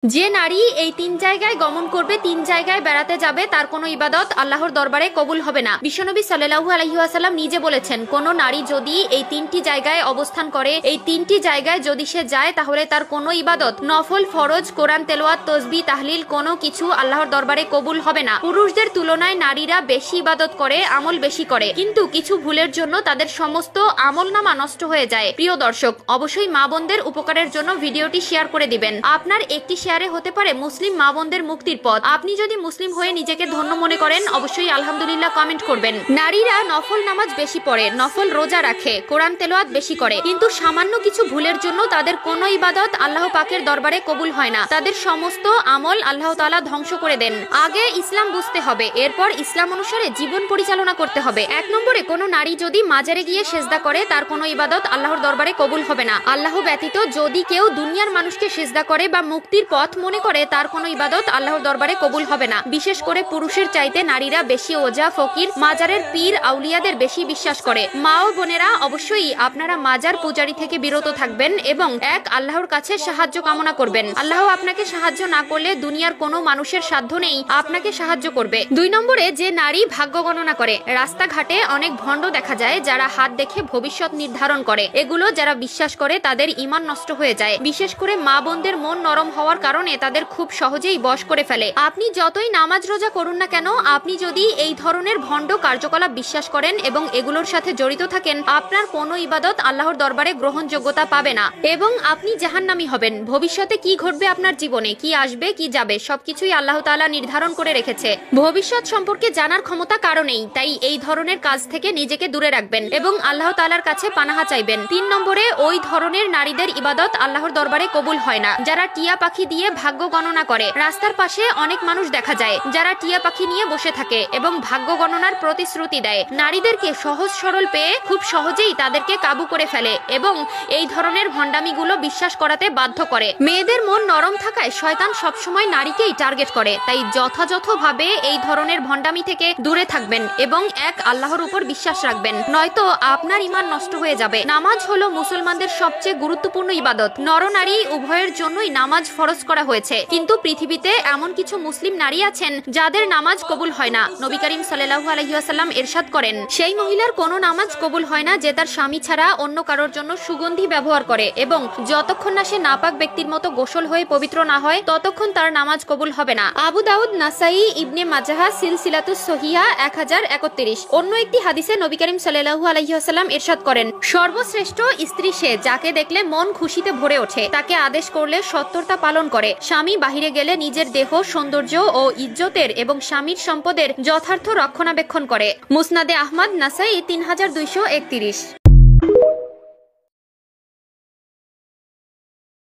যে নারী এই তিন জায়গায় গমন করবে, তিন জায়গায় বেড়াতে যাবে, তার কোনো ইবাদত আল্লাহর দরবারে কবুল হবে না। বিশ্বনবী সাল্লাল্লাহু আলাইহি ওয়াসাল্লাম নিজে বলেছেন, কোন নারী যদি এই তিনটি জায়গায় অবস্থান করে, এই তিনটি জায়গায় যদি সে যায়, তাহলে তার কোনো ইবাদত, নফল, ফরজ, কোরআন তেলাওয়াত, তাসবিহ, তাহলিল কোনো কিছু আল্লাহর দরবারে কবুল হবে না। পুরুষদের তুলনায় নারীরা বেশি ইবাদত করে, আমল বেশি করে, কিন্তু কিছু ভুলের জন্য তাদের সমস্ত আমলনামা নষ্ট হয়ে যায়। প্রিয় দর্শক, অবশ্যই মা বোনদের উপকারের জন্য ভিডিওটি শেয়ার করে দিবেন। আপনার একটি শেয়ারে হতে পারে মুসলিম মা বোনদের মুক্তির পথ। আপনি যদি মুসলিম হয়ে নিজেকে ধন্য মনে করেন, অবশ্যই আলহামদুলিল্লাহ কমেন্ট করবেন। নারীরা নফল নামাজ বেশি পড়ে, নফল রোজা রাখে, কোরআন তেলাওয়াত বেশি করে, কিন্তু সামান্য কিছু ভুলের জন্য তাদের কোনো ইবাদত আল্লাহ পাকের দরবারে কবুল হয় না। তাদের সমস্ত আমল আল্লাহ তাআলা ধ্বংস করে দেন। আগে ইসলাম বুঝতে হবে, এরপর ইসলাম অনুসারে জীবন পরিচালনা করতে হবে। 1 নম্বরে, কোনো নারী যদি মাজারে গিয়ে সেজদা করে, তার কোনো ইবাদত আল্লাহর দরবারে কবুল হবে না। আল্লাহ ব্যতীত যদি কেউ দুনিয়ার মানুষকে সেজদা করে বা মুক্তির পথ মনে করে, তার কোনো ইবাদত আল্লাহর দরবারে কবুল হবে না। বিশেষ করে পুরুষের চাইতে নারীরা বেশি ওজা, ফকির, মাজারের পীর, আউলিয়াদের বেশি বিশ্বাস করে। মা ও বোনেরা, অবশ্যই আপনারা মাজার পূজারী থেকে বিরত থাকবেন এবং এক আল্লাহর কাছে সাহায্য কামনা করবেন। আল্লাহ আপনাকে সাহায্য না করলে দুনিয়ার কোনো মানুষের সাধ্য নেই আপনাকে সাহায্য করবে। 2 নম্বরে, যে নারী ভাগ্য গণনা করে। রাস্তাঘাটে অনেক ভণ্ড দেখা যায় যারা হাত দেখে ভবিষ্যৎ নির্ধারণ করে। এগুলো যারা বিশ্বাস করে তাদের ঈমান নষ্ট হয়ে যায়। বিশেষ করে মা বোনদের মন নরম হওয়ার কারণে তাদের খুব সহজেই বশ করে ফেলে। আপনি যতই নামাজ রোজা করুন না কেন, আপনি যদি এই ধরনের ভণ্ড কার্যকলাপ বিশ্বাস করেন এবং এগুলোর সাথে জড়িত থাকেন, আপনার কোনো ইবাদত আল্লাহর দরবারে গ্রহণযোগ্যতা পাবে না এবং আপনি জাহান্নামী হবেন। ভবিষ্যতে কি ঘটবে আপনার জীবনে, কি আসবে কি যাবে, সবকিছুই আল্লাহ তাআলা নির্ধারণ করে রেখেছে। ভবিষ্যৎ সম্পর্কে জানার ক্ষমতা কারো নেই, তাই এই ধরনের কাজ থেকে নিজেকে দূরে রাখবেন এবং আল্লাহ তাআলার কাছে পানাহা চাইবেন। 3 নম্বরে, ওই ধরনের নারীদের ইবাদত আল্লাহর দরবারে কবুল হয় না যারা টিয়া পাখি দিয়ে ভাগ্য গণনা করে। রাস্তার পাশে অনেক মানুষ দেখা যায় যারা টিয়া পাখি নিয়ে বসে থাকে এবং ভাগ্য গণনার প্রতিশ্রুতি দেয়। নারীদেরকে সহজ সরল পেয়ে খুব সহজেই তাদেরকে কাবু করে ফেলে এবং এই ধরনের ভণ্ডামিগুলো বিশ্বাস করাতে বাধ্য করে। মেয়েদের মন নরম থাকায় শয়তান সবসময় নারীকেই টার্গেট করে, তাই যথাযথভাবে এই ধরনের ভণ্ডামি থেকে দূরে থাকবেন এবং এক আল্লাহর উপর বিশ্বাস রাখবেন, নয়তো আপনার ঈমান নষ্ট হয়ে যাবে। নামাজ হলো মুসলমানদের সবচেয়ে গুরুত্বপূর্ণ ইবাদত। নরনারী উভয়ের জন্যই নামাজ ফরজ করা হয়েছে, কিন্তু পৃথিবীতে এমন কিছু মুসলিম নারী আছেন যাদের নামাজ কবুল হয় না। নবী করিম সাল্লাল্লাহু আলাইহি ওয়াসাল্লাম ইরশাদ করেন, সেই মহিলার কোনো নামাজ কবুল হয় না যে তার স্বামী ছাড়া অন্য কারোর জন্য সুগন্ধি ব্যবহার করে এবং যতক্ষণ না সে নাপাক ব্যক্তির মতো গোসল হয়ে পবিত্র না হয়, ততক্ষণ তার নামাজ কবুল হবে না। আবু দাউদ, নাসাই, ইবনে মাজাহ, সিলসিলাতুস সহিহা 1031। অন্য একটি হাদিসে নবী করিম সাল্লাল্লাহু আলাইহি ওয়াসাল্লাম ইরশাদ করেন, সর্বশ্রেষ্ঠ স্ত্রী সে যাকে দেখলে মন খুশিতে ভরে ওঠে, তাকে আদেশ করলে সত্তরতা পালন করে, স্বামী বাহিরে গেলে নিজের দেহ, সৌন্দর্য ও ইজ্জতের এবং স্বামীর সম্পদের যথার্থ রক্ষণাবেক্ষণ করে। মুসনাদে আহমদ, নাসাই 3231।